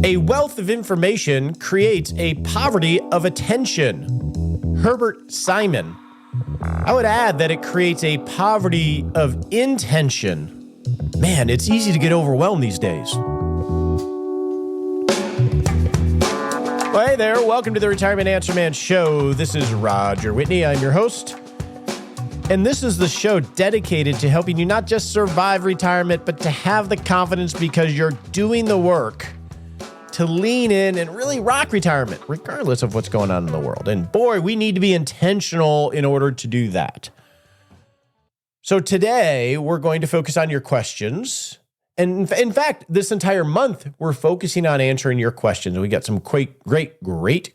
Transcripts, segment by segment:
A wealth of information creates a poverty of attention. Herbert Simon. I would add that it creates a poverty of intention. Man, it's easy to get overwhelmed these days. Well, hey there, welcome to the Retirement Answer Man Show. This is Roger Whitney, I'm your host. And this is the show dedicated to helping you not just survive retirement, but to have the confidence because you're doing the work to lean in and really rock retirement, regardless of what's going on in the world. And boy, we need to be intentional in order to do that. So today, we're going to focus on your questions. And in fact, this entire month, we're focusing on answering your questions. We got some great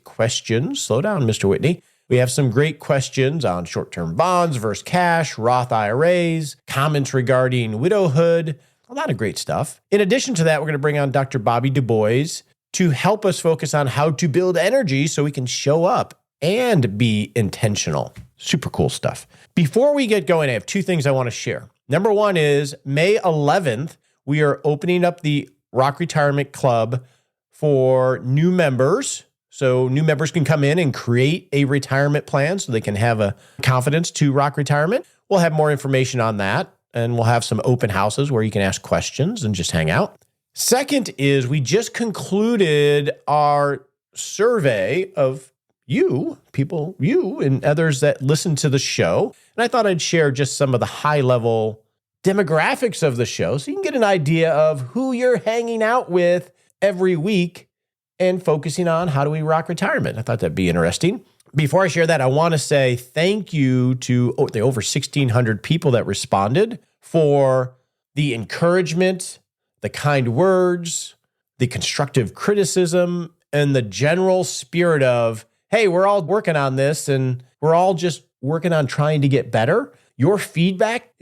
questions. Slow down, Mr. Whitney. We have some great questions on short-term bonds versus cash, Roth IRAs, comments regarding widowhood, a lot of great stuff. In addition to that, we're going to bring on Dr. Bobby Dubois to help us focus on how to build energy so we can show up and be intentional. Super cool stuff. Before we get going, I have two things I want to share. Number one is May 11th, we are opening up the Rock Retirement Club for new members. So new members can come in and create a retirement plan so they can have a confidence to rock retirement. We'll have more information on that, and we'll have some open houses where you can ask questions and just hang out. Second is we just concluded our survey of you and others that listen to the show. And I thought I'd share just some of the high-level demographics of the show so you can get an idea of who you're hanging out with every week and focusing on how do we rock retirement. I thought that'd be interesting. Before I share that, I want to say thank you to the over 1,600 people that responded for the encouragement, the kind words, the constructive criticism, and the general spirit of, hey, we're all working on this and we're all just working on trying to get better. Your feedback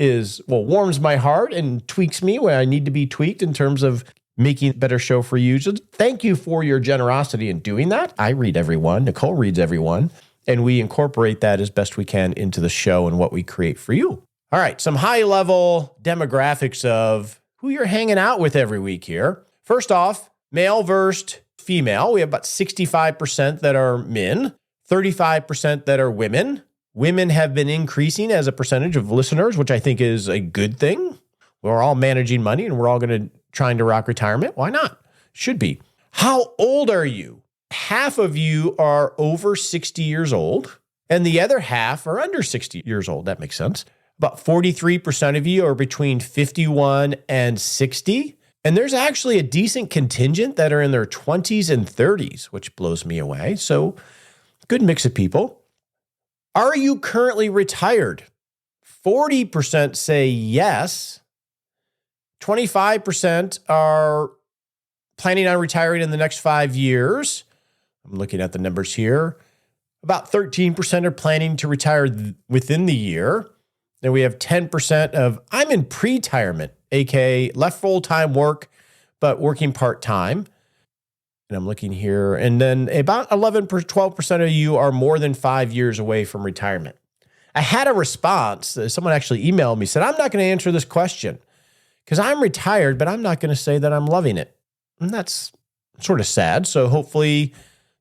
warms my heart and tweaks me where I need to be tweaked in terms of making a better show for you. So thank you for your generosity in doing that. I read everyone. Nicole reads everyone. And we incorporate that as best we can into the show and what we create for you. All right, some high-level demographics of who you're hanging out with every week here. First off, male versus female. We have about 65% that are men, 35% that are women. Women have been increasing as a percentage of listeners, which I think is a good thing. We're all managing money and we're all trying to rock retirement. Why not? Should be. How old are you? Half of you are over 60 years old and the other half are under 60 years old. That makes sense. About 43% of you are between 51 and 60. And there's actually a decent contingent that are in their 20s and 30s, which blows me away. So good mix of people. Are you currently retired? 40% say yes. 25% are planning on retiring in the next 5 years. I'm looking at the numbers here. About 13% are planning to retire within the year. Then we have 10% of I'm in pre-retirement, aka left full-time work, but working part-time. And I'm looking here. And then about 12% of you are more than 5 years away from retirement. I had a response. Someone actually emailed me, said, I'm not going to answer this question because I'm retired, but I'm not going to say that I'm loving it. And that's sort of sad. So hopefully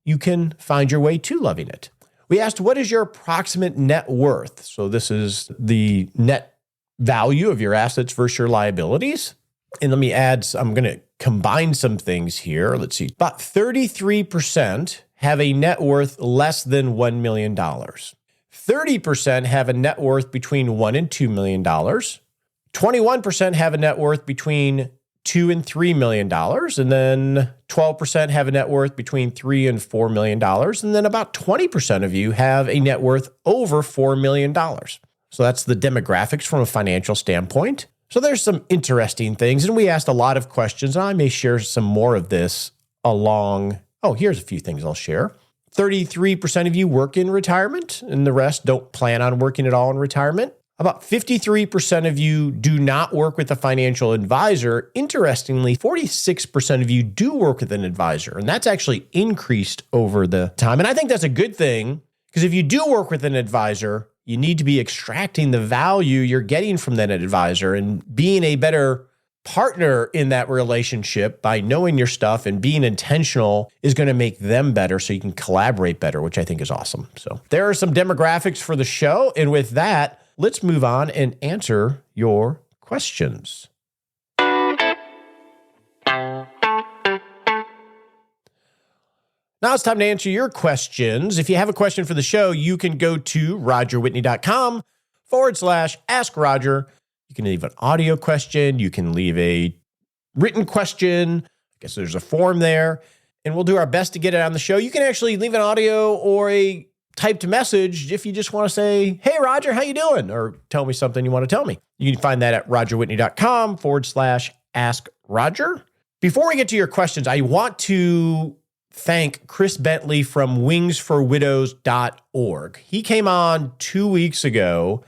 you can find your way to loving it. We asked, what is your approximate net worth? So this is the net value of your assets versus your liabilities. And let me add, I'm going to combine some things here. Let's see. About 33% have a net worth less than $1 million. 30% have a net worth between $1 and $2 million. 21% have a net worth between $2 and $3 million. And then 12% have a net worth between $3 and $4 million. And then about 20% of you have a net worth over $4 million. So that's the demographics from a financial standpoint. So there's some interesting things. And we asked a lot of questions. And I may share some more of this along. Oh, here's a few things I'll share. 33% of you work in retirement, and the rest don't plan on working at all in retirement. About 53% of you do not work with a financial advisor. Interestingly, 46% of you do work with an advisor, and that's actually increased over the time. And I think that's a good thing, because if you do work with an advisor, you need to be extracting the value you're getting from that advisor and being a better partner in that relationship by knowing your stuff and being intentional is going to make them better so you can collaborate better, which I think is awesome. So there are some demographics for the show. And with that, let's move on and answer your questions. Now it's time to answer your questions. If you have a question for the show, you can go to rogerwhitney.com/Ask Roger. You can leave an audio question. You can leave a written question. I guess there's a form there, and we'll do our best to get it on the show. You can actually leave an audio or a typed message if you just want to say, hey, Roger, how you doing? Or tell me something you want to tell me. You can find that at rogerwhitney.com/Ask Roger. Before we get to your questions, I want to thank Chris Bentley from wingsforwidows.org. He came on 2 weeks ago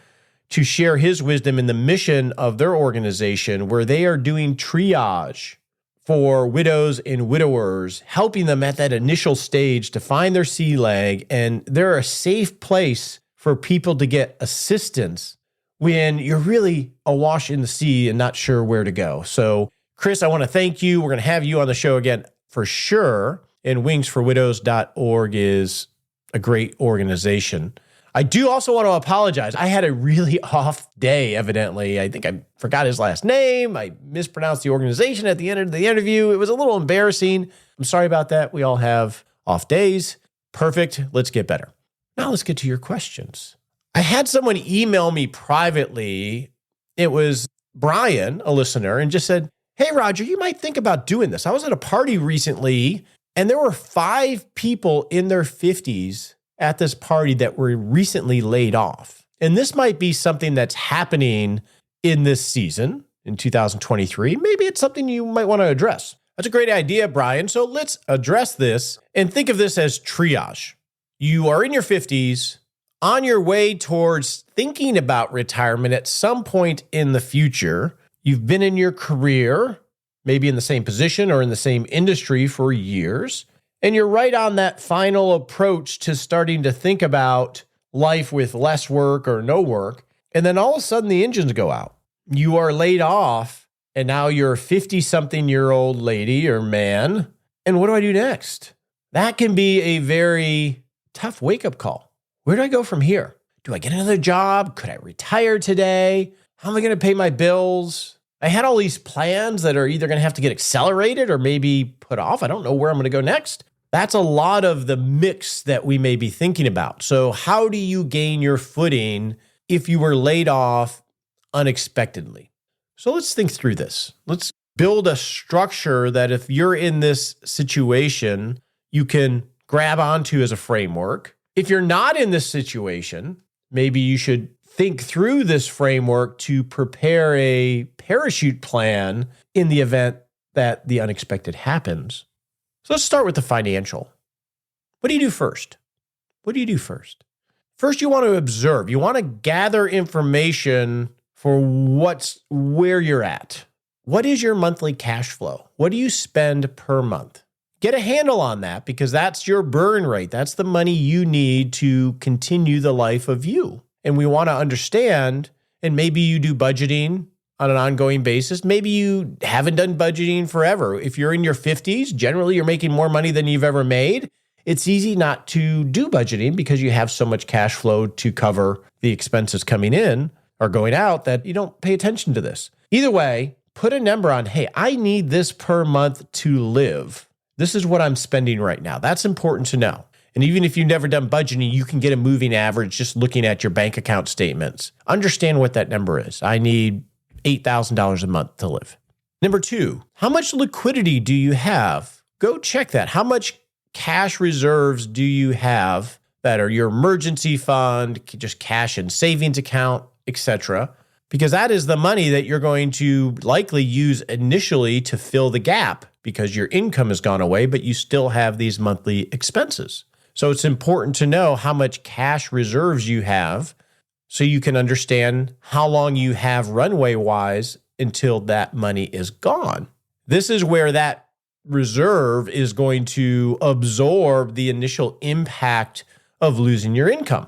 to share his wisdom in the mission of their organization, where they are doing triage for widows and widowers, helping them at that initial stage to find their sea leg. And they're a safe place for people to get assistance when you're really awash in the sea and not sure where to go. So, Chris, I want to thank you. We're going to have you on the show again for sure. And wingsforwidows.org is a great organization. I do also want to apologize. I had a really off day, evidently. I think I forgot his last name. I mispronounced the organization at the end of the interview. It was a little embarrassing. I'm sorry about that. We all have off days. Perfect. Let's get better. Now let's get to your questions. I had someone email me privately. It was Brian, a listener, and just said, hey, Roger, you might think about doing this. I was at a party recently, and there were 5 people in their 50s at this party that were recently laid off. And this might be something that's happening in this season, in 2023. Maybe it's something you might want to address. That's a great idea, Brian. So let's address this and think of this as triage. You are in your 50s, on your way towards thinking about retirement at some point in the future. You've been in your career, maybe in the same position or in the same industry for years. And you're right on that final approach to starting to think about life with less work or no work. And then all of a sudden the engines go out. You are laid off, and now you're a 50-something-year-old lady or man. And what do I do next? That can be a very tough wake-up call. Where do I go from here? Do I get another job? Could I retire today? How am I going to pay my bills? I had all these plans that are either going to have to get accelerated or maybe put off. I don't know where I'm going to go next. That's a lot of the mix that we may be thinking about. So how do you gain your footing if you were laid off unexpectedly? So let's think through this. Let's build a structure that if you're in this situation, you can grab onto as a framework. If you're not in this situation, maybe you should think through this framework to prepare a parachute plan in the event that the unexpected happens. So let's start with the financial. What do you do first? First, you want to observe. You want to gather information for where you're at. What is your monthly cash flow? What do you spend per month? Get a handle on that, because that's your burn rate. That's the money you need to continue the life of you. And we want to understand, and maybe you do budgeting on an ongoing basis. Maybe you haven't done budgeting forever. If you're in your 50s, generally you're making more money than you've ever made. It's easy not to do budgeting because you have so much cash flow to cover the expenses coming in or going out that you don't pay attention to this. Either way, put a number on, hey, I need this per month to live. This is what I'm spending right now. That's important to know. And even if you've never done budgeting, you can get a moving average just looking at your bank account statements. Understand what that number is. I need $8,000 a month to live. Number 2, how much liquidity do you have? Go check that. How much cash reserves do you have that are your emergency fund, just cash and savings account, etc.? Because that is the money that you're going to likely use initially to fill the gap because your income has gone away, but you still have these monthly expenses. So it's important to know how much cash reserves you have so you can understand how long you have runway-wise until that money is gone. This is where that reserve is going to absorb the initial impact of losing your income.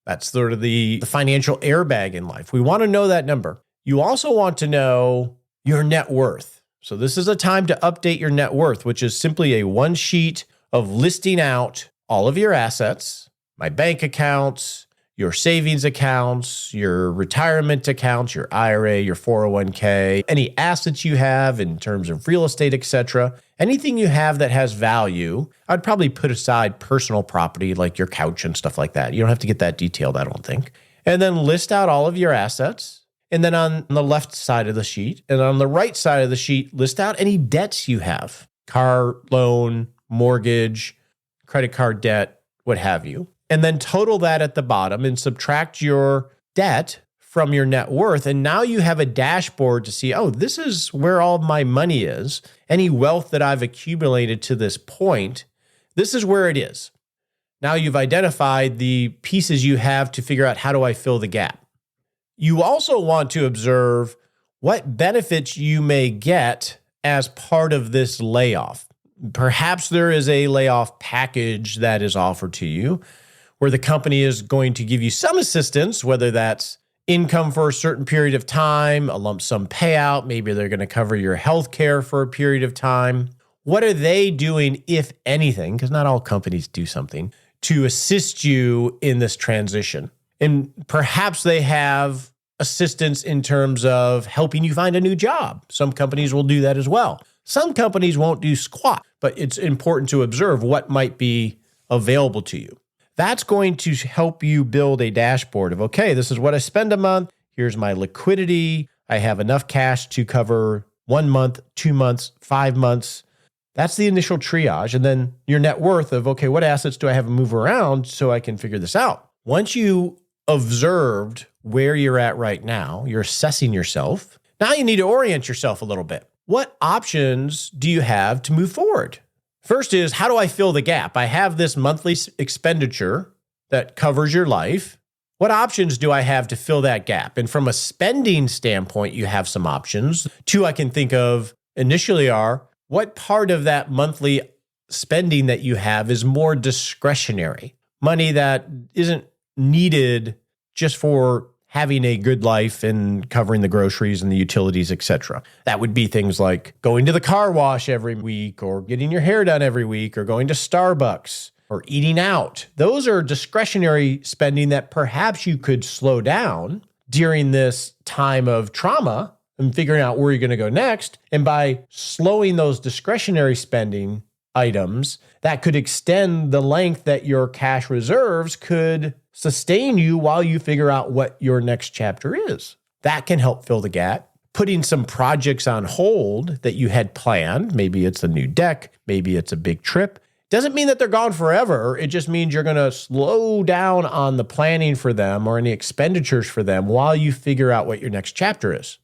That's sort of the financial airbag in life. We want to know that number. You also want to know your net worth. So this is a time to update your net worth, which is simply a one sheet of listing out all of your assets, my bank accounts, your savings accounts, your retirement accounts, your IRA, your 401k, any assets you have in terms of real estate, etc. Anything you have that has value. I'd probably put aside personal property like your couch and stuff like that. You don't have to get that detailed, I don't think. And then list out all of your assets. And then on the left side of the sheet and on the right side of the sheet, list out any debts you have. Car loan, mortgage, credit card debt, what have you. And then total that at the bottom and subtract your debt from your net worth. And now you have a dashboard to see, oh, this is where all my money is. Any wealth that I've accumulated to this point, this is where it is. Now you've identified the pieces you have to figure out how do I fill the gap. You also want to observe what benefits you may get as part of this layoff. Perhaps there is a layoff package that is offered to you where the company is going to give you some assistance, whether that's income for a certain period of time, a lump sum payout, maybe they're going to cover your health care for a period of time. What are they doing, if anything, because not all companies do something, to assist you in this transition? And perhaps they have assistance in terms of helping you find a new job. Some companies will do that as well. Some companies won't do squat, but it's important to observe what might be available to you. That's going to help you build a dashboard of, okay, this is what I spend a month. Here's my liquidity. I have enough cash to cover 1 month, 2 months, 5 months. That's the initial triage. And then your net worth of, okay, what assets do I have to move around so I can figure this out? Once you observed where you're at right now, you're assessing yourself. Now you need to orient yourself a little bit. What options do you have to move forward? First is, how do I fill the gap? I have this monthly expenditure that covers your life. What options do I have to fill that gap? And from a spending standpoint, you have some options. Two I can think of initially are, what part of that monthly spending that you have is more discretionary? Money that isn't needed just for having a good life and covering the groceries and the utilities, etc. That would be things like going to the car wash every week or getting your hair done every week or going to Starbucks or eating out. Those are discretionary spending that perhaps you could slow down during this time of trauma and figuring out where you're going to go next. And by slowing those discretionary spending items, that could extend the length that your cash reserves could sustain you while you figure out what your next chapter is. That can help fill the gap. Putting some projects on hold that you had planned, maybe it's a new deck, maybe it's a big trip, doesn't mean that they're gone forever. It just means you're going to slow down on the planning for them or any expenditures for them while you figure out what your next chapter is.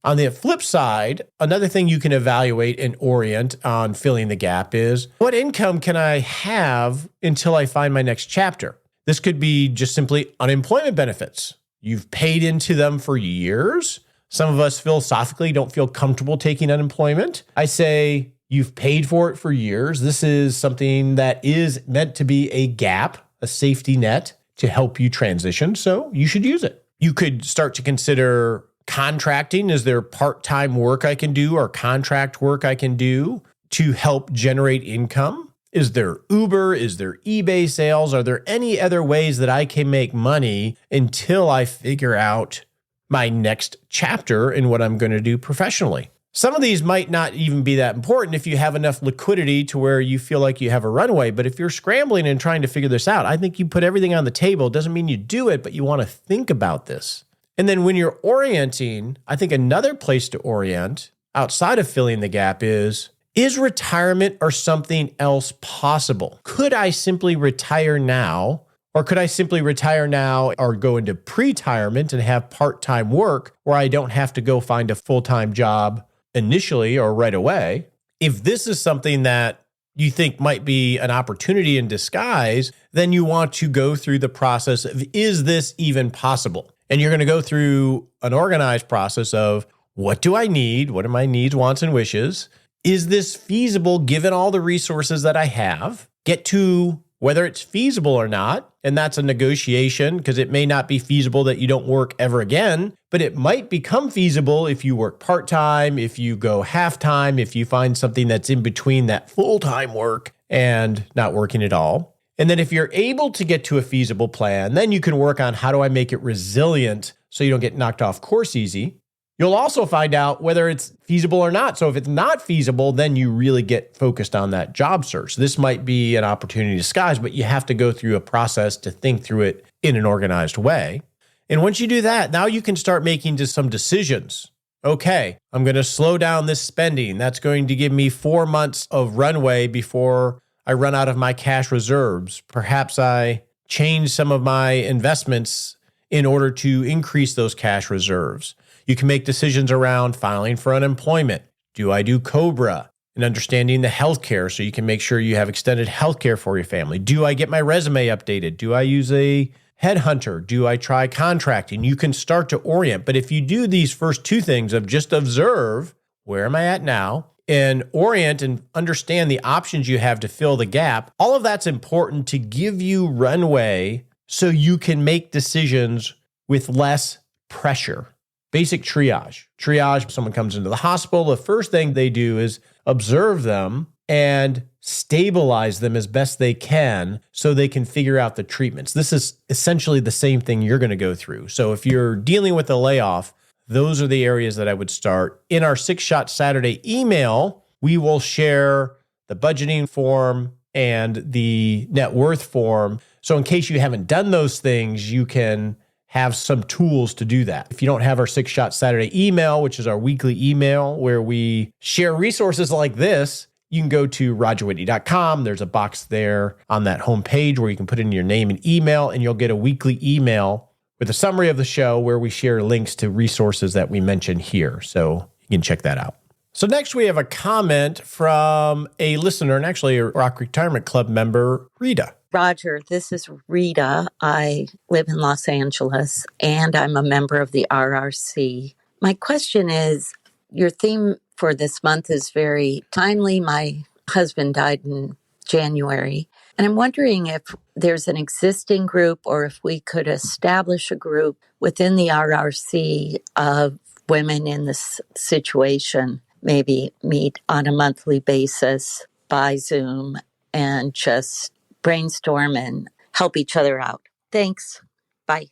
On the flip side, another thing you can evaluate and orient on filling the gap is, what income can I have until I find my next chapter? This could be just simply unemployment benefits. You've paid into them for years. Some of us philosophically don't feel comfortable taking unemployment. I say you've paid for it for years. This is something that is meant to be a gap, a safety net to help you transition. So you should use it. You could start to consider contracting. Is there part-time work I can do or contract work I can do to help generate income? Is there Uber? Is there eBay sales? Are there any other ways that I can make money until I figure out my next chapter in what I'm going to do professionally? Some of these might not even be that important if you have enough liquidity to where you feel like you have a runway. But if you're scrambling and trying to figure this out, I think you put everything on the table. It doesn't mean you do it, but you want to think about this. And then when you're orienting, I think another place to orient outside of filling the gap is retirement or something else possible? Could I simply retire now? Or could I simply retire now or go into pre-retirement and have part-time work where I don't have to go find a full-time job initially or right away? If this is something that you think might be an opportunity in disguise, then you want to go through the process of, is this even possible? And you're going to go through an organized process of, what do I need? What are my needs, wants, and wishes? Is this feasible given all the resources that I have? Get to whether it's feasible or not. And that's a negotiation because it may not be feasible that you don't work ever again, but it might become feasible if you work part-time, if you go half-time, if you find something that's in between that full-time work and not working at all. And then if you're able to get to a feasible plan, then you can work on how do I make it resilient so you don't get knocked off course easy. You'll also find out whether it's feasible or not. So if it's not feasible, then you really get focused on that job search. This might be an opportunity disguised, but you have to go through a process to think through it in an organized way. And once you do that, now you can start making just some decisions. Okay, I'm going to slow down this spending. That's going to give me 4 months of runway before I run out of my cash reserves. Perhaps I change some of my investments in order to increase those cash reserves. You can make decisions around filing for unemployment. Do I do COBRA? And understanding the healthcare so you can make sure you have extended healthcare for your family. Do I get my resume updated? Do I use a headhunter? Do I try contracting? You can start to orient. But if you do these first two things of just observe, where am I at now? And orient and understand the options you have to fill the gap, all of that's important to give you runway so you can make decisions with less pressure. Basic triage. Triage, if someone comes into the hospital, the first thing they do is observe them and stabilize them as best they can so they can figure out the treatments. This is essentially the same thing you're going to go through. So if you're dealing with a layoff, those are the areas that I would start. In our 6-Shot Saturday email, we will share the budgeting form and the net worth form. So in case you haven't done those things, you can have some tools to do that. If you don't have our 6-Shot Saturday email, which is our weekly email where we share resources like this, you can go to rogerwhitney.com. There's a box there on that homepage where you can put in your name and email, and you'll get a weekly email with a summary of the show where we share links to resources that we mention here. So you can check that out. So next we have a comment from a listener and actually a Rock Retirement Club member, Rita. Roger, this is Rita. I live in Los Angeles and I'm a member of the RRC. My question is, your theme for this month is very timely. My husband died in January, and I'm wondering if there's an existing group or if we could establish a group within the RRC of women in this situation, maybe meet on a monthly basis by Zoom and just brainstorm and help each other out. Thanks. Bye.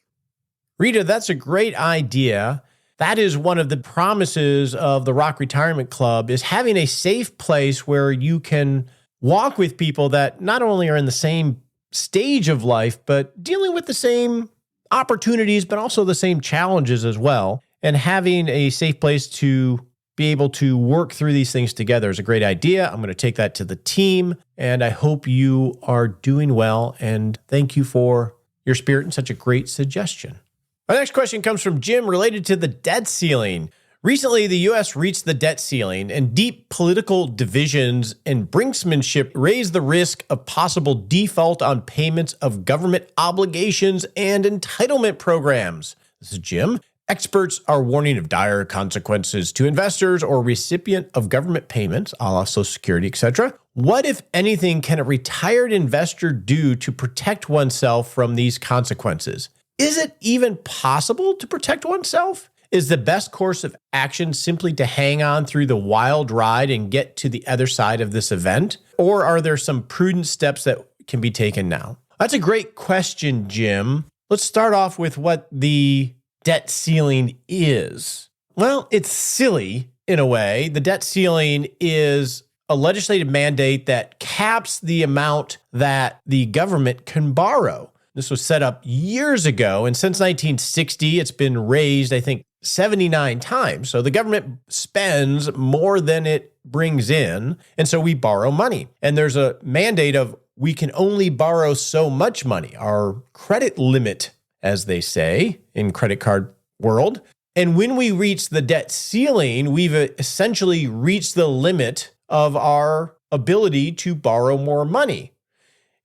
Rita, that's a great idea. That is one of the promises of the Rock Retirement Club, is having a safe place where you can walk with people that not only are in the same stage of life, but dealing with the same opportunities, but also the same challenges as well. And having a safe place to be able to work through these things together is a great idea. I'm going to take that to the team, and I hope you are doing well. And thank you for your spirit and such a great suggestion. Our next question comes from Jim related to the debt ceiling. Recently, the U.S. reached the debt ceiling, and deep political divisions and brinksmanship raised the risk of possible default on payments of government obligations and entitlement programs. This is Jim. Experts are warning of dire consequences to investors or recipient of government payments, a la Social Security, etc. What, if anything, can a retired investor do to protect oneself from these consequences? Is it even possible to protect oneself? Is the best course of action simply to hang on through the wild ride and get to the other side of this event? Or are there some prudent steps that can be taken now? That's a great question, Jim. Let's start off with what the debt ceiling is. Well, it's silly in a way. The debt ceiling is a legislative mandate that caps the amount that the government can borrow. This was set up years ago, and since 1960, it's been raised, I think, 79 times. So the government spends more than it brings in, and so we borrow money. And there's a mandate of we can only borrow so much money, our credit limit, as they say in credit card world. And when we reach the debt ceiling, we've essentially reached the limit of our ability to borrow more money.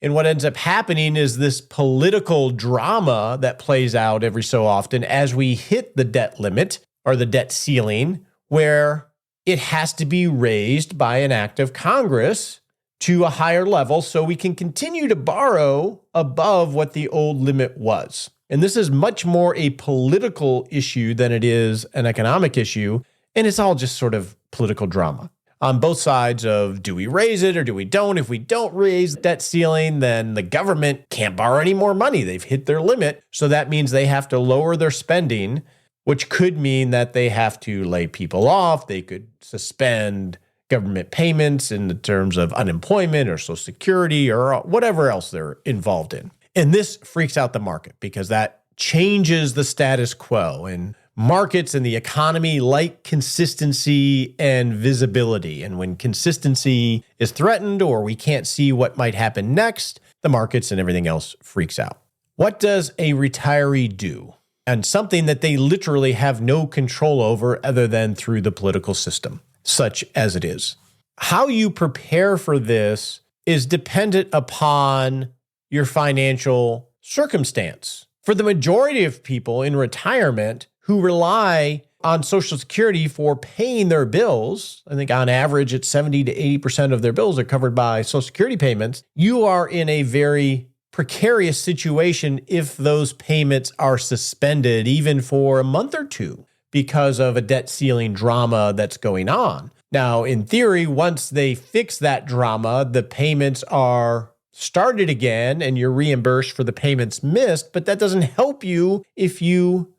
And what ends up happening is this political drama that plays out every so often as we hit the debt limit or the debt ceiling, where it has to be raised by an act of Congress to a higher level so we can continue to borrow above what the old limit was. And this is much more a political issue than it is an economic issue. And it's all just sort of political drama on both sides of, do we raise it or do we don't? If we don't raise the debt ceiling, then the government can't borrow any more money. They've hit their limit. So that means they have to lower their spending, which could mean that they have to lay people off. They could suspend government payments in the terms of unemployment or Social Security or whatever else they're involved in. And this freaks out the market because that changes the status quo. And markets and the economy like consistency and visibility. And when consistency is threatened or we can't see what might happen next, the markets and everything else freaks out. What does a retiree do? And something that they literally have no control over other than through the political system, such as it is. How you prepare for this is dependent upon your financial circumstance. For the majority of people in retirement who rely on Social Security for paying their bills, I think on average it's 70 to 80% of their bills are covered by Social Security payments, you are in a very precarious situation if those payments are suspended even for a month or two because of a debt ceiling drama that's going on. Now, in theory, once they fix that drama, the payments are started again and you're reimbursed for the payments missed, but that doesn't help you if you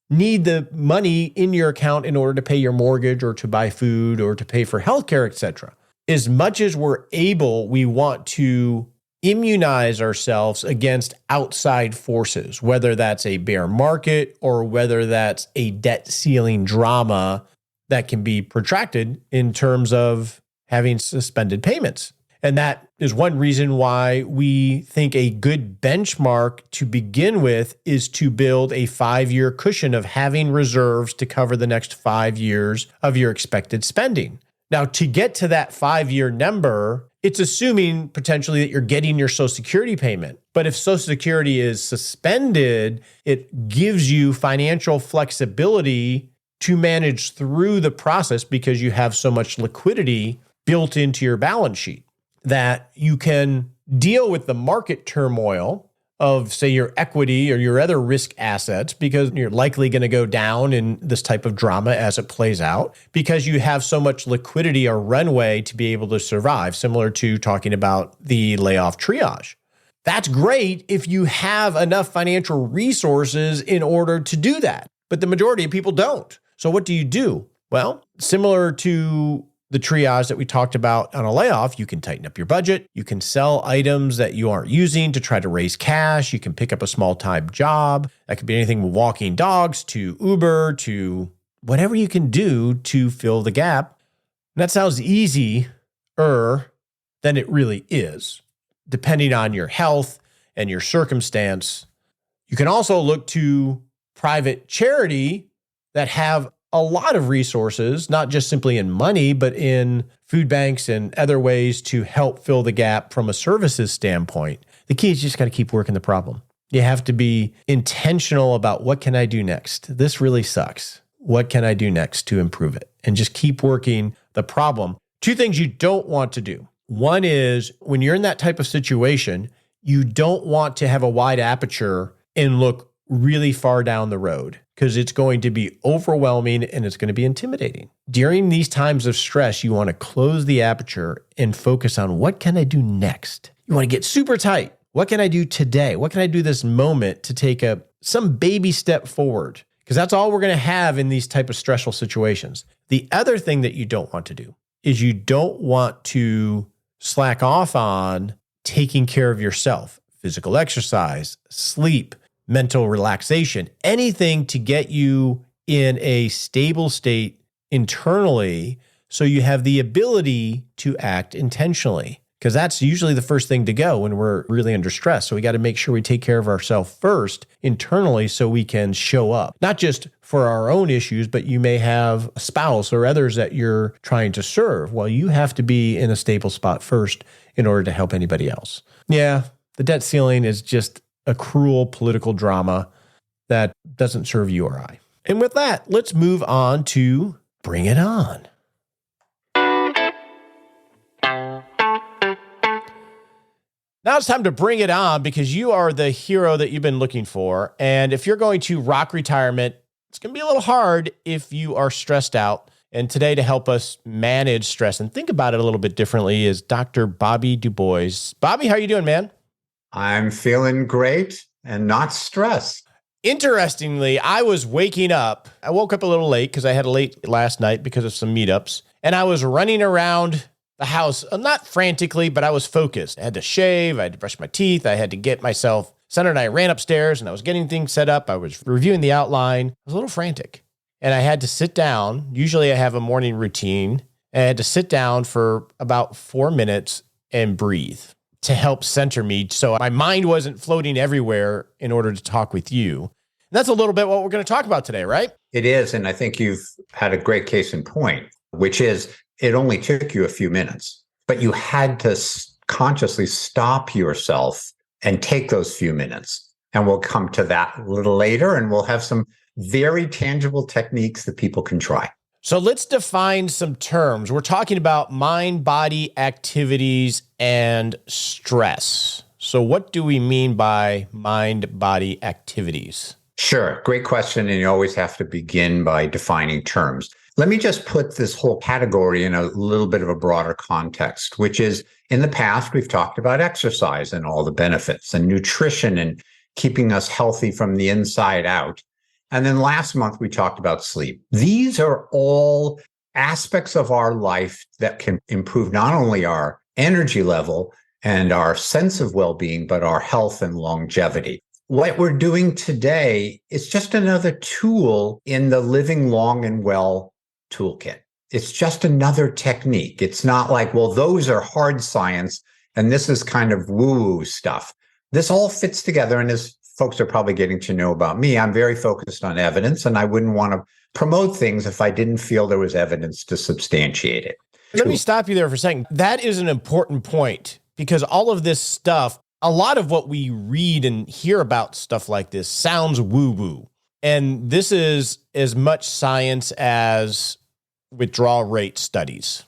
need the money in your account in order to pay your mortgage or to buy food or to pay for healthcare, etc. As much as we're able, we want to immunize ourselves against outside forces, whether that's a bear market or whether that's a debt ceiling drama that can be protracted in terms of having suspended payments. And that is one reason why we think a good benchmark to begin with is to build a 5-year cushion of having reserves to cover the next 5 years of your expected spending. Now, to get to that 5-year number, it's assuming potentially that you're getting your Social Security payment. But if Social Security is suspended, it gives you financial flexibility to manage through the process because you have so much liquidity built into your balance sheet that you can deal with the market turmoil of, say, your equity or your other risk assets, because you're likely going to go down in this type of drama as it plays out, because you have so much liquidity or runway to be able to survive, similar to talking about the layoff triage. That's great if you have enough financial resources in order to do that, but the majority of people don't. So what do? Well, similar to the triage that we talked about on a layoff, you can tighten up your budget. You can sell items that you aren't using to try to raise cash. You can pick up a small-time job. That could be anything from walking dogs to Uber to whatever you can do to fill the gap. And that sounds easier than it really is, depending on your health and your circumstance. You can also look to private charity that have a lot of resources, not just simply in money, but in food banks and other ways to help fill the gap from a services standpoint. The key is just got to keep working the problem. You have to be intentional about, what can I do next? This really sucks. What can I do next to improve it? And just keep working the problem. 2 things you don't want to do. One is, when you're in that type of situation, you don't want to have a wide aperture and look really far down the road, because it's going to be overwhelming and it's going to be intimidating. During these times of stress, you want to close the aperture and focus on, what can I do next? You want to get super tight. What can I do today? What can I do this moment to take some baby step forward? Because that's all we're going to have in these type of stressful situations. The other thing that you don't want to do is you don't want to slack off on taking care of yourself. Physical exercise, sleep, mental relaxation, anything to get you in a stable state internally so you have the ability to act intentionally. Because that's usually the first thing to go when we're really under stress. So we got to make sure we take care of ourselves first internally so we can show up, not just for our own issues, but you may have a spouse or others that you're trying to serve. Well, you have to be in a stable spot first in order to help anybody else. Yeah, the debt ceiling is just a cruel political drama that doesn't serve you or I. And with that, let's move on to Bring It On. Now it's time to bring it on because you are the hero that you've been looking for. And if you're going to rock retirement, it's going to be a little hard if you are stressed out. And today, to help us manage stress and think about it a little bit differently, is Dr. Bobby Dubois. Bobby, how are you doing, man? I'm feeling great and not stressed. Interestingly, I was waking up. I woke up a little late because I had a late last night because of some meetups. And I was running around the house, not frantically, but I was focused. I had to shave. I had to brush my teeth. I had to get myself centered. And I ran upstairs and I was getting things set up. I was reviewing the outline. I was a little frantic. And I had to sit down. Usually I have a morning routine. And I had to sit down for about 4 minutes and breathe to help center me so my mind wasn't floating everywhere in order to talk with you. And that's a little bit what we're going to talk about today, right? It is. And I think you've had a great case in point, which is it only took you a few minutes, but you had to consciously stop yourself and take those few minutes. And we'll come to that a little later, and we'll have some very tangible techniques that people can try. So let's define some terms. We're talking about mind-body activities and stress. So what do we mean by mind-body activities? Sure. Great question. And you always have to begin by defining terms. Let me just put this whole category in a little bit of a broader context, which is in the past, we've talked about exercise and all the benefits and nutrition and keeping us healthy from the inside out. And then last month, we talked about sleep. These are all aspects of our life that can improve not only our energy level and our sense of well-being, but our health and longevity. What we're doing today is just another tool in the living long and well toolkit. It's just another technique. It's not like, well, those are hard science and this is kind of woo-woo stuff. This all fits together, and as folks are probably getting to know about me, I'm very focused on evidence, and I wouldn't want to promote things if I didn't feel there was evidence to substantiate it. Let me stop you there for a second. That is an important point because all of this stuff, a lot of what we read and hear about stuff like this sounds woo-woo. And this is as much science as withdrawal rate studies.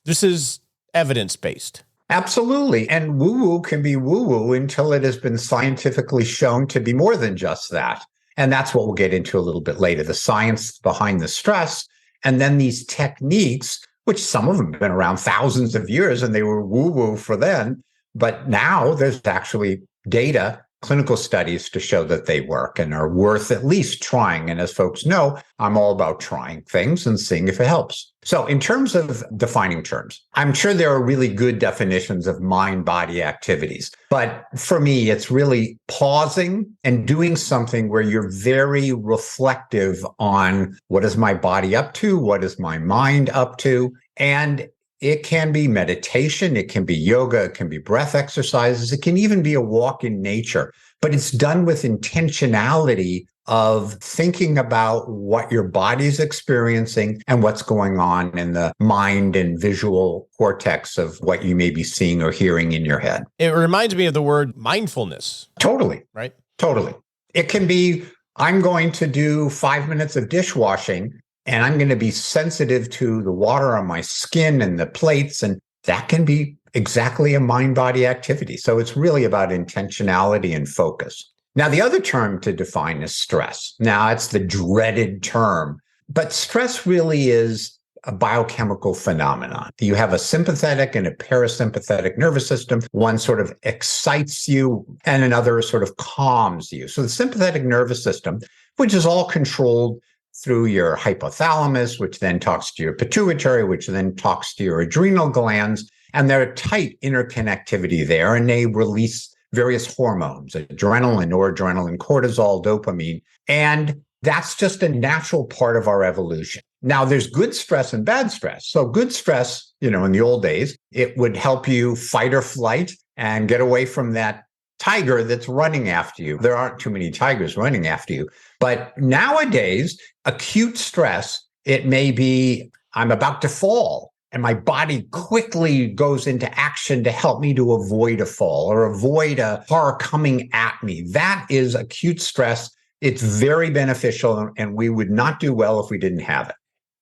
This is evidence-based. Absolutely. And woo-woo can be woo-woo until it has been scientifically shown to be more than just that. And that's what we'll get into a little bit later, the science behind the stress, and then these techniques, which some of them have been around thousands of years and they were woo-woo for then. But now there's actually data, clinical studies to show that they work and are worth at least trying. And as folks know, I'm all about trying things and seeing if it helps. So in terms of defining terms, I'm sure there are really good definitions of mind-body activities. But for me, it's really pausing and doing something where you're very reflective on what is my body up to? What is my mind up to? And it can be meditation, it can be yoga, it can be breath exercises, it can even be a walk in nature, but it's done with intentionality of thinking about what your body's experiencing and what's going on in the mind and visual cortex of what you may be seeing or hearing in your head. It reminds me of the word mindfulness. Totally. Right? Totally. It can be, I'm going to do 5 minutes of dishwashing, and I'm going to be sensitive to the water on my skin and the plates. And that can be exactly a mind-body activity. So it's really about intentionality and focus. Now, the other term to define is stress. Now, it's the dreaded term, but stress really is a biochemical phenomenon. You have a sympathetic and a parasympathetic nervous system. One sort of excites you and another sort of calms you. So the sympathetic nervous system, which is all controlled through your hypothalamus, which then talks to your pituitary, which then talks to your adrenal glands. And there's tight interconnectivity there, and they release various hormones, adrenaline, noradrenaline, cortisol, dopamine. And that's just a natural part of our evolution. Now, there's good stress and bad stress. So good stress, in the old days, it would help you fight or flight and get away from that tiger that's running after you. There aren't too many tigers running after you. But nowadays, acute stress, it may be, I'm about to fall, and my body quickly goes into action to help me to avoid a fall or avoid a car coming at me. That is acute stress. It's very beneficial, and we would not do well if we didn't have it.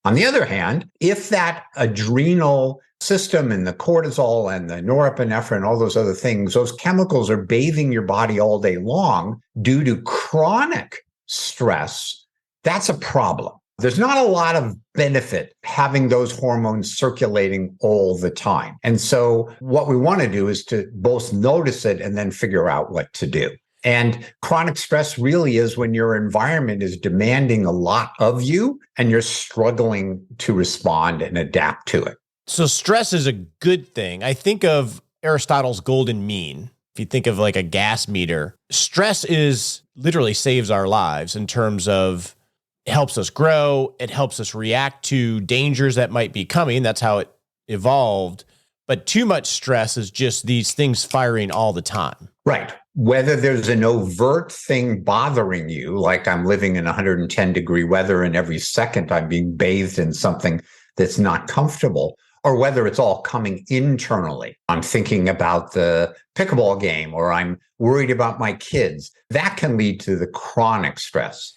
On the other hand, if that adrenal system, and the cortisol and the norepinephrine, all those other things, those chemicals are bathing your body all day long due to chronic stress. That's a problem. There's not a lot of benefit having those hormones circulating all the time. And so what we want to do is to both notice it and then figure out what to do. And chronic stress really is when your environment is demanding a lot of you and you're struggling to respond and adapt to it. So stress is a good thing. I think of Aristotle's golden mean. If you think of like a gas meter, stress is literally saves our lives in terms of it helps us grow. It helps us react to dangers that might be coming. That's how it evolved. But too much stress is just these things firing all the time. Right. Whether there's an overt thing bothering you, like I'm living in 110-degree weather and every second I'm being bathed in something that's not comfortable, or whether it's all coming internally. I'm thinking about the pickleball game, or I'm worried about my kids. That can lead to the chronic stress.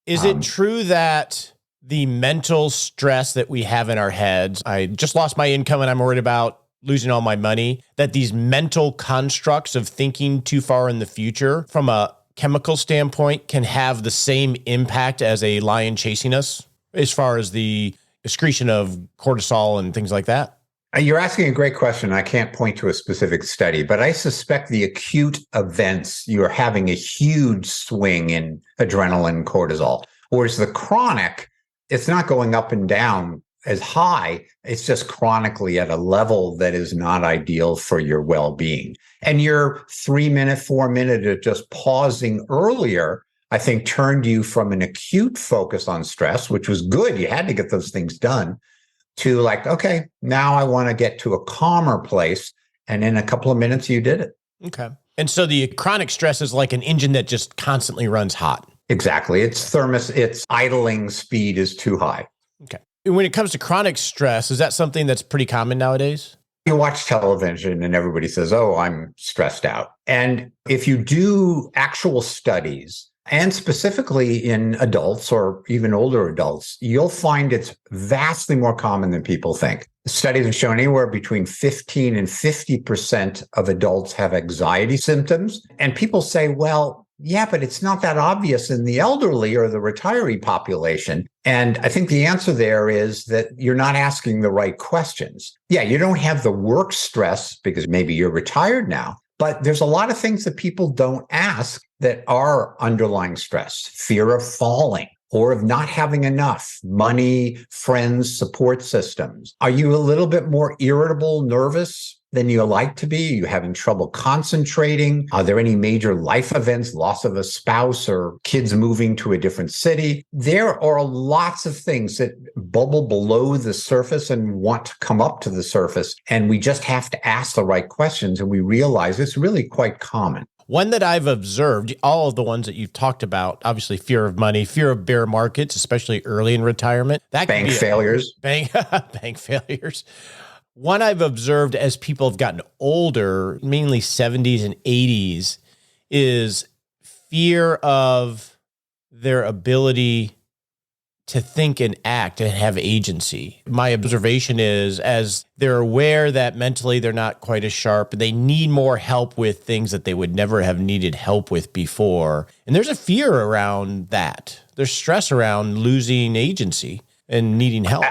Is it true that the mental stress that we have in our heads, I just lost my income and I'm worried about losing all my money, that these mental constructs of thinking too far in the future from a chemical standpoint can have the same impact as a lion chasing us as far as the excretion of cortisol and things like that? You're asking a great question. I can't point to a specific study, but I suspect the acute events, you're having a huge swing in adrenaline, cortisol, whereas the chronic, it's not going up and down as high. It's just chronically at a level that is not ideal for your well-being. And your 3-minute, 4-minute of just pausing earlier, I think, turned you from an acute focus on stress, which was good. You had to get those things done, to like, okay, now I want to get to a calmer place. And in a couple of minutes, you did it. Okay. And so the chronic stress is like an engine that just constantly runs hot. Exactly. Its idling speed is too high. Okay. And when it comes to chronic stress, is that something that's pretty common nowadays? You watch television and everybody says, oh, I'm stressed out. And if you do actual studies, and specifically in adults or even older adults, you'll find it's vastly more common than people think. Studies have shown anywhere between 15 and 50% of adults have anxiety symptoms. And people say, well, yeah, but it's not that obvious in the elderly or the retiree population. And I think the answer there is that you're not asking the right questions. Yeah, you don't have the work stress because maybe you're retired now, but there's a lot of things that people don't ask that are underlying stress: fear of falling or of not having enough money, friends, support systems. Are you a little bit more irritable, nervous than you like to be? Are you having trouble concentrating? Are there any major life events, loss of a spouse or kids moving to a different city? There are lots of things that bubble below the surface and want to come up to the surface. And we just have to ask the right questions. And we realize it's really quite common. One that I've observed, all of the ones that you've talked about, obviously fear of money, fear of bear markets, especially early in retirement. That bank failures. Bank failures. One I've observed as people have gotten older, mainly 70s and 80s, is fear of their ability to think and act and have agency. My observation is, as they're aware that mentally they're not quite as sharp, they need more help with things that they would never have needed help with before. And there's a fear around that. There's stress around losing agency and needing help.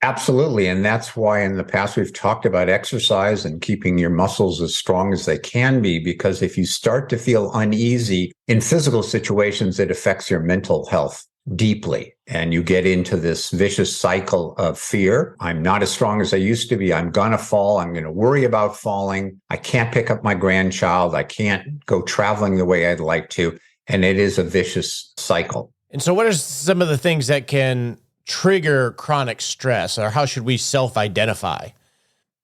Absolutely. And that's why in the past we've talked about exercise and keeping your muscles as strong as they can be, because if you start to feel uneasy in physical situations, it affects your mental health deeply. And you get into this vicious cycle of fear. I'm not as strong as I used to be. I'm going to fall. I'm going to worry about falling. I can't pick up my grandchild. I can't go traveling the way I'd like to. And it is a vicious cycle. And so what are some of the things that can trigger chronic stress, or how should we self-identify?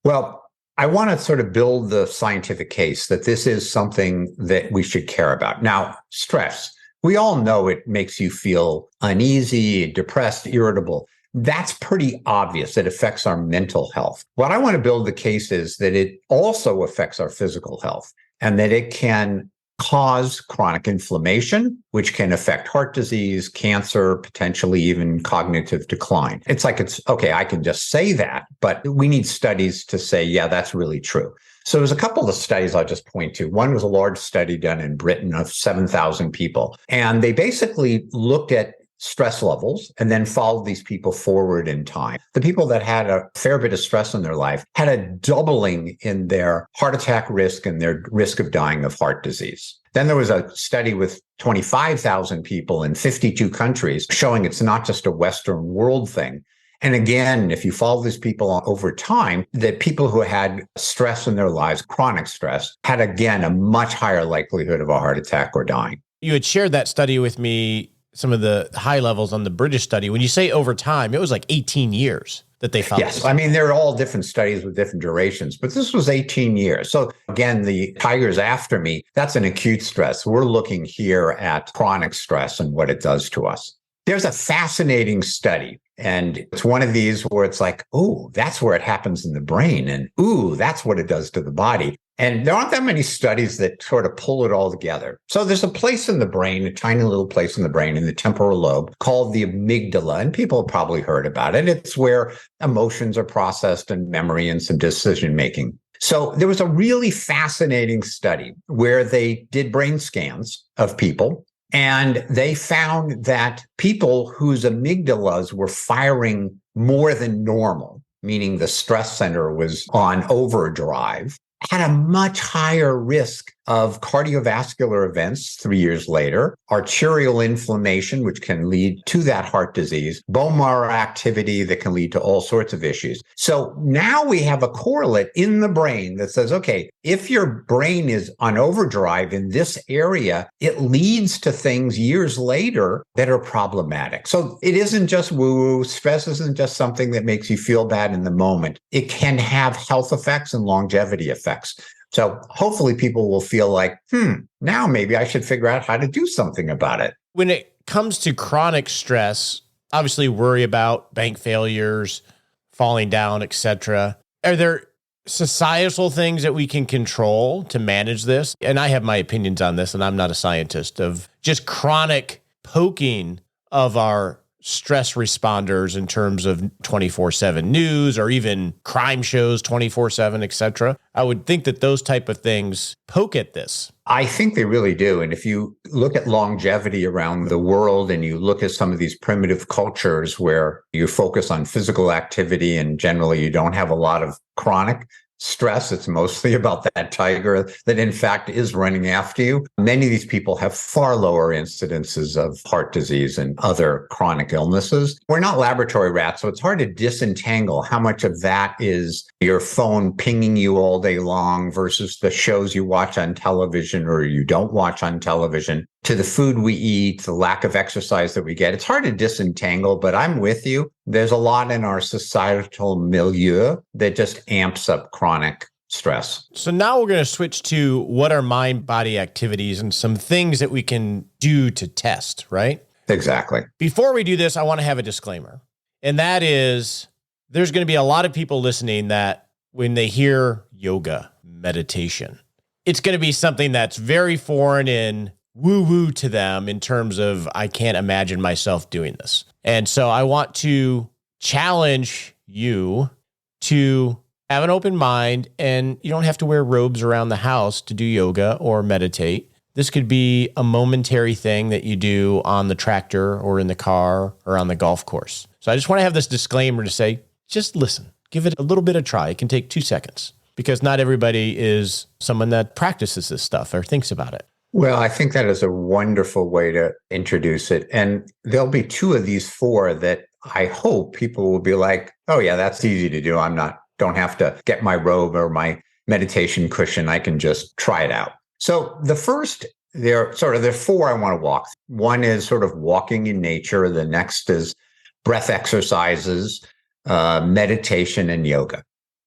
Well, I want to sort of build the scientific case that this is something that we should care about. Now, stress. We all know it makes you feel uneasy, depressed, irritable. That's pretty obvious. It affects our mental health. What I want to build the case is that it also affects our physical health, and that it can cause chronic inflammation, which can affect heart disease, cancer, potentially even cognitive decline. It's okay, I can just say that, but we need studies to say, yeah, that's really true. So there's a couple of studies I'll just point to. One was a large study done in Britain of 7,000 people, and they basically looked at stress levels and then followed these people forward in time. The people that had a fair bit of stress in their life had a doubling in their heart attack risk and their risk of dying of heart disease. Then there was a study with 25,000 people in 52 countries showing it's not just a Western world thing. And again, if you follow these people over time, the people who had stress in their lives, chronic stress, had again a much higher likelihood of a heart attack or dying. You had shared that study with me, some of the high levels on the British study. When you say over time, it was like 18 years that they followed. Yes. I mean, they're all different studies with different durations, but this was 18 years. So again, the tigers after me, that's an acute stress. We're looking here at chronic stress and what it does to us. There's a fascinating study, and it's one of these where it's like, oh, that's where it happens in the brain. And ooh, that's what it does to the body. And there aren't that many studies that sort of pull it all together. So there's a place in the brain, a tiny little place in the brain in the temporal lobe called the amygdala. And people have probably heard about it. It's where emotions are processed and memory and some decision making. So there was a really fascinating study where they did brain scans of people. And they found that people whose amygdalas were firing more than normal, meaning the stress center was on overdrive, had a much higher risk of cardiovascular events 3 years later, arterial inflammation, which can lead to that heart disease, bone marrow activity that can lead to all sorts of issues. So now we have a correlate in the brain that says, okay, if your brain is on overdrive in this area, it leads to things years later that are problematic. So it isn't just woo-woo. Stress isn't just something that makes you feel bad in the moment. It can have health effects and longevity effects. So hopefully people will feel like, now maybe I should figure out how to do something about it. When it comes to chronic stress, obviously worry about bank failures, falling down, etc. Are there societal things that we can control to manage this? And I have my opinions on this, and I'm not a scientist, of just chronic poking of our stress responders in terms of 24/7 news or even crime shows 24/7, etc. I would think that those type of things poke at this. I think they really do. And if you look at longevity around the world and you look at some of these primitive cultures where you focus on physical activity and generally you don't have a lot of chronic stress, it's mostly about that tiger that in fact is running after you. Many of these people have far lower incidences of heart disease and other chronic illnesses. We're not laboratory rats, so it's hard to disentangle how much of that is your phone pinging you all day long versus the shows you watch on television or you don't watch on television, to the food we eat, the lack of exercise that we get. It's hard to disentangle, but I'm with you. There's a lot in our societal milieu that just amps up chronic stress. So now we're going to switch to what are mind-body activities and some things that we can do to test, right? Exactly. Before we do this, I want to have a disclaimer. And that is, there's going to be a lot of people listening that when they hear yoga, meditation, it's going to be something that's very foreign and woo-woo to them in terms of, I can't imagine myself doing this. And so I want to challenge you to have an open mind, and you don't have to wear robes around the house to do yoga or meditate. This could be a momentary thing that you do on the tractor or in the car or on the golf course. So I just want to have this disclaimer to say, just listen, give it a little bit of try. It can take 2 seconds because not everybody is someone that practices this stuff or thinks about it. Well, I think that is a wonderful way to introduce it. And there'll be 2 of these 4 that I hope people will be like, oh yeah, that's easy to do. Don't have to get my robe or my meditation cushion. I can just try it out. So the first, there are 4 I want to walk. One is sort of walking in nature. The next is breath exercises, meditation, and yoga.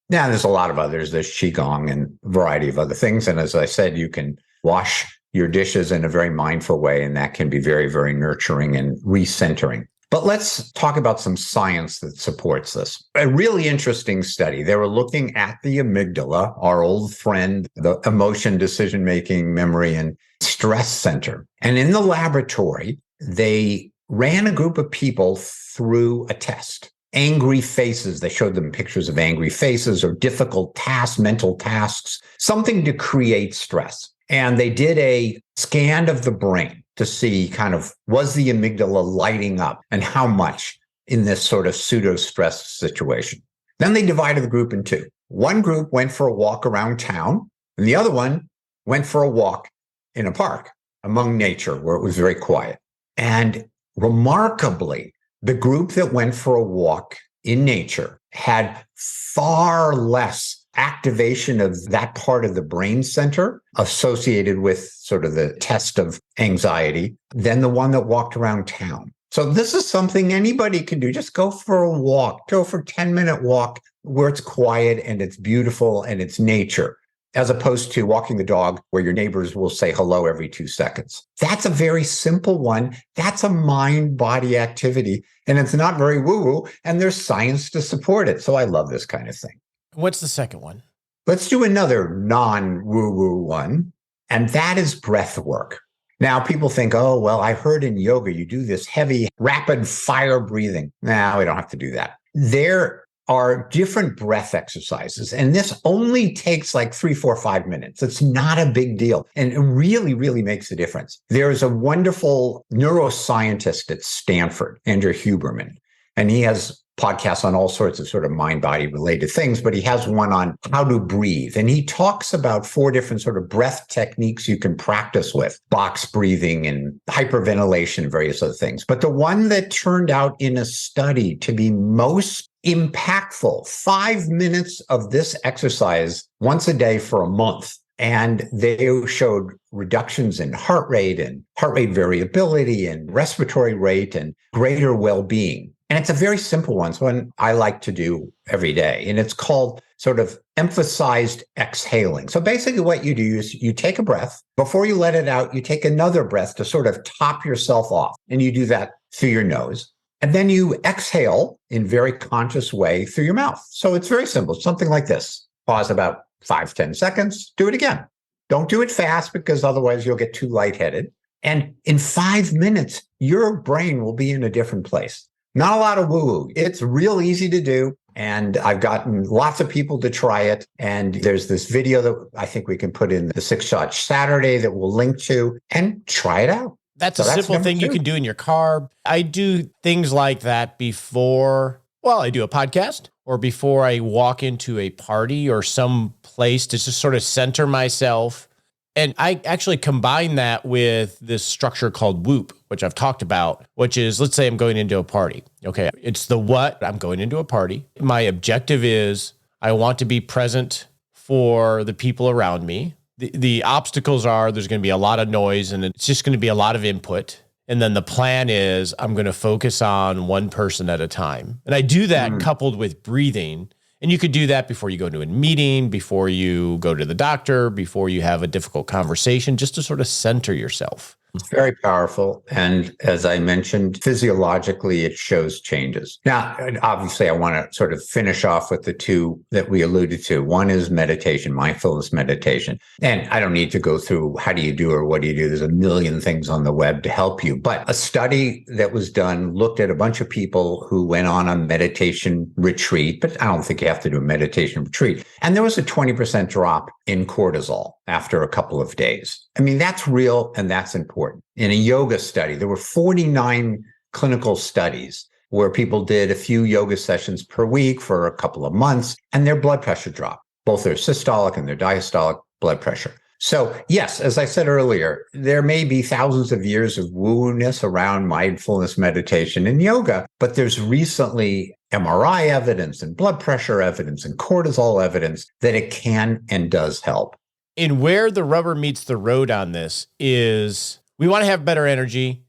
Now, there's a lot of others. There's Qigong and a variety of other things. And as I said, you can wash your dishes in a very mindful way, and that can be very, very nurturing and recentering. But let's talk about some science that supports this. A really interesting study. They were looking at the amygdala, our old friend, the emotion, decision-making, memory, and stress center. And in the laboratory, they ran a group of people through a test. Angry faces. They showed them pictures of angry faces or difficult tasks, mental tasks, something to create stress. And they did a scan of the brain to see kind of, was the amygdala lighting up and how much in this sort of pseudo-stress situation. Then they divided the group in two. One group went for a walk around town, and the other one went for a walk in a park among nature where it was very quiet. And remarkably, the group that went for a walk in nature had far less activation of that part of the brain center associated with sort of the test of anxiety than the one that walked around town. So this is something anybody can do. Just go for a walk, go for a 10-minute walk where it's quiet and it's beautiful and it's nature, as opposed to walking the dog where your neighbors will say hello every 2 seconds. That's a very simple one. That's a mind-body activity, and it's not very woo-woo, and there's science to support it. So I love this kind of thing. What's the second one? Let's do another non-woo-woo one, and that is breath work. Now, people think, oh, well, I heard in yoga you do this heavy, rapid fire breathing. No, we don't have to do that. There are different breath exercises, and this only takes like 3, 4, 5 minutes. It's not a big deal, and it really, really makes a difference. There's a wonderful neuroscientist at Stanford, Andrew Huberman, and he has podcasts on all sorts of sort of mind-body related things, but he has one on how to breathe. And he talks about 4 different sort of breath techniques you can practice with, box breathing and hyperventilation and various other things. But the one that turned out in a study to be most impactful, 5 minutes of this exercise once a day for a month. And they showed reductions in heart rate variability and respiratory rate and greater well-being. And it's a very simple one. It's one I like to do every day. And it's called sort of emphasized exhaling. So basically what you do is you take a breath. Before you let it out, you take another breath to sort of top yourself off. And you do that through your nose. And then you exhale in very conscious way through your mouth. So it's very simple. Something like this. Pause about 5-10 seconds. Do it again. Don't do it fast because otherwise you'll get too lightheaded. And in 5 minutes, your brain will be in a different place. Not a lot of woo-woo. It's real easy to do. And I've gotten lots of people to try it. And there's this video that I think we can put in the 6-Shot Saturday that we'll link to, and try it out. That's a simple thing you can do in your car. I do things like that before, I do a podcast or before I walk into a party or some place to just sort of center myself. And I actually combine that with this structure called WHOOP, which I've talked about, which is, let's say I'm going into a party. Okay, it's the what, I'm going into a party. My objective is I want to be present for the people around me. The obstacles are there's going to be a lot of noise and it's just going to be a lot of input. And then the plan is I'm going to focus on one person at a time. And I do that coupled with breathing. And you could do that before you go to a meeting, before you go to the doctor, before you have a difficult conversation, just to sort of center yourself. It's very powerful. And as I mentioned, physiologically, it shows changes. Now, obviously, I want to sort of finish off with the 2 that we alluded to. One is meditation, mindfulness meditation. And I don't need to go through how do you do or what do you do? There's a million things on the web to help you. But a study that was done looked at a bunch of people who went on a meditation retreat, but I don't think you have to do a meditation retreat. And there was a 20% drop in cortisol after a couple of days. I mean, that's real and that's important. In a yoga study, there were 49 clinical studies where people did a few yoga sessions per week for a couple of months, and their blood pressure dropped, both their systolic and their diastolic blood pressure. So yes, as I said earlier, there may be thousands of years of woo-ness around mindfulness meditation and yoga, but there's recently MRI evidence and blood pressure evidence and cortisol evidence that it can and does help. And where the rubber meets the road on this is we want to have better energy.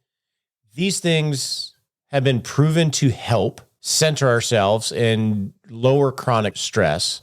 These things have been proven to help center ourselves and lower chronic stress.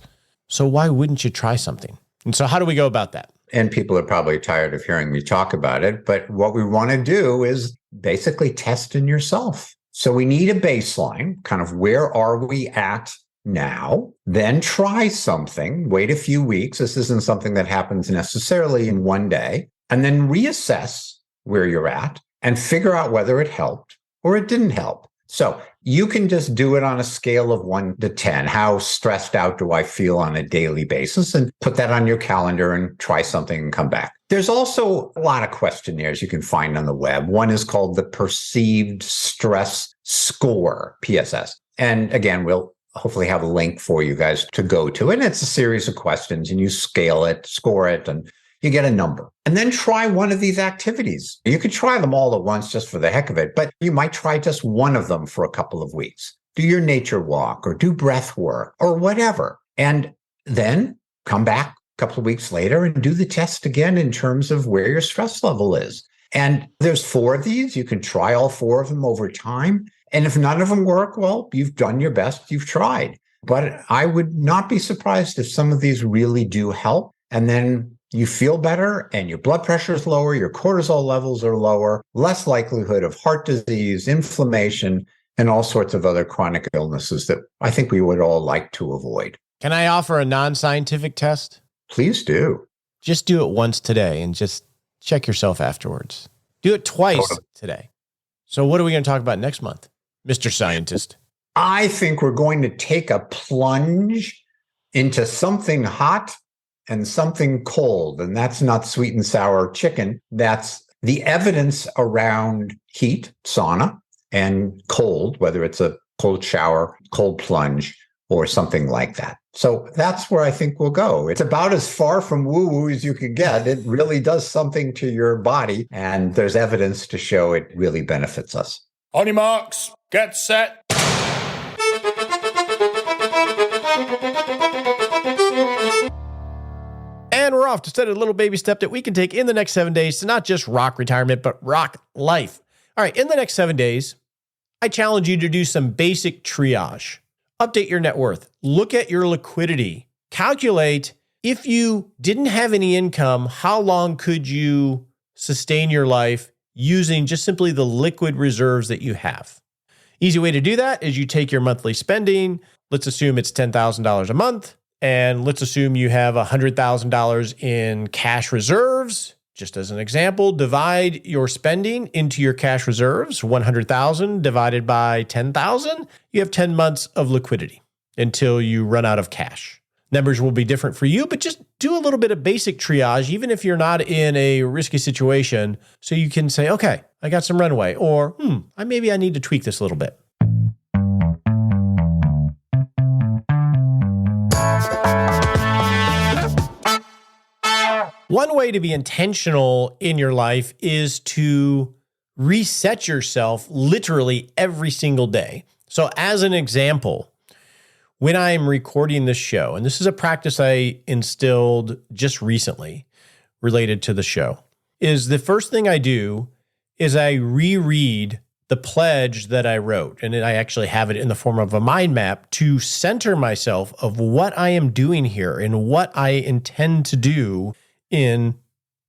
So why wouldn't you try something? And so how do we go about that? And people are probably tired of hearing me talk about it, but what we want to do is basically test in yourself. So we need a baseline, kind of where are we at now? Then try something, wait a few weeks. This isn't something that happens necessarily in one day. And then reassess where you're at and figure out whether it helped or it didn't help. So you can just do it on a scale of 1 to 10. How stressed out do I feel on a daily basis? And put that on your calendar and try something and come back. There's also a lot of questionnaires you can find on the web. One is called the Perceived Stress Score, PSS. And again, we'll hopefully have a link for you guys to go to it. And it's a series of questions and you scale it, score it, and you get a number. And then try one of these activities. You could try them all at once just for the heck of it, but you might try just one of them for a couple of weeks. Do your nature walk or do breath work or whatever. And then come back a couple of weeks later and do the test again in terms of where your stress level is. And there's 4 of these. You can try all 4 of them over time. And if none of them work, well, you've done your best. You've tried. But I would not be surprised if some of these really do help. And then you feel better and your blood pressure is lower, your cortisol levels are lower, less likelihood of heart disease, inflammation, and all sorts of other chronic illnesses that I think we would all like to avoid. Can I offer a non-scientific test? Please do. Just do it once today and just check yourself afterwards. Do it twice today. So what are we going to talk about next month, Mr. Scientist? I think we're going to take a plunge into something hot and something cold. And that's not sweet and sour chicken. That's the evidence around heat, sauna, and cold, whether it's a cold shower, cold plunge, or something like that. So that's where I think we'll go. It's about as far from woo-woo as you can get. It really does something to your body, and there's evidence to show it really benefits us. On your marks, get set. And we're off to study a little baby step that we can take in the next 7 days to not just rock retirement, but rock life. All right, in the next 7 days, I challenge you to do some basic triage. Update your net worth. Look at your liquidity. Calculate if you didn't have any income, how long could you sustain your life using just simply the liquid reserves that you have? Easy way to do that is you take your monthly spending. Let's assume it's $10,000 a month. And let's assume you have $100,000 in cash reserves. Just as an example, divide your spending into your cash reserves. 100,000 divided by 10,000. You have 10 months of liquidity until you run out of cash. Numbers will be different for you, but just do a little bit of basic triage, even if you're not in a risky situation, so you can say, okay, I got some runway, or maybe I need to tweak this a little bit. One way to be intentional in your life is to reset yourself literally every single day. So as an example, when I'm recording this show, and this is a practice I instilled just recently related to the show, is the first thing I do is I reread the pledge that I wrote. And I actually have it in the form of a mind map to center myself of what I am doing here and what I intend to do in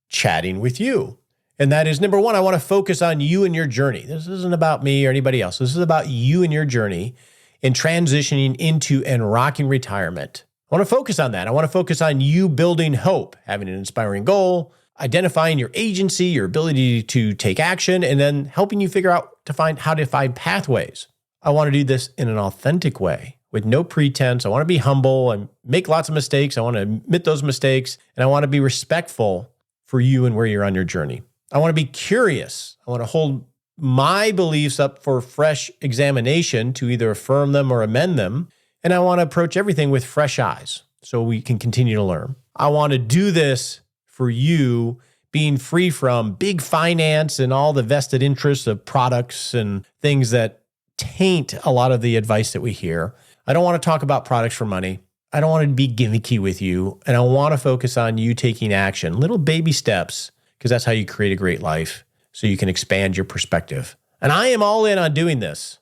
chatting with you. And that is, number one, I want to focus on you and your journey. This isn't about me or anybody else. This is about you and your journey in transitioning into and rocking retirement. I want to focus on that. I want to focus on you building hope, having an inspiring goal, identifying your agency, your ability to take action, and then helping you figure out how to find pathways. I want to do this in an authentic way with no pretense. I want to be humble and make lots of mistakes. I want to admit those mistakes, and I want to be respectful for you and where you're on your journey. I want to be curious. I want to hold my beliefs up for fresh examination to either affirm them or amend them. And I want to approach everything with fresh eyes so we can continue to learn. I want to do this for you, being free from big finance and all the vested interests of products and things that taint a lot of the advice that we hear. I don't want to talk about products for money. I don't want to be gimmicky with you. And I want to focus on you taking action, little baby steps, because that's how you create a great life, so you can expand your perspective. And I am all in on doing this.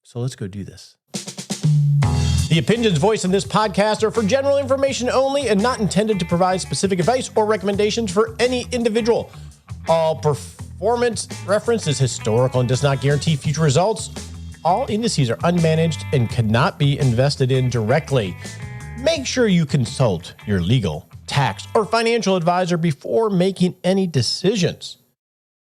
So let's go do this. The opinions voiced in this podcast are for general information only and not intended to provide specific advice or recommendations for any individual. All performance reference is historical and does not guarantee future results. all indices are unmanaged and cannot be invested in directly. Make sure you consult your legal, tax, or financial advisor before making any decisions.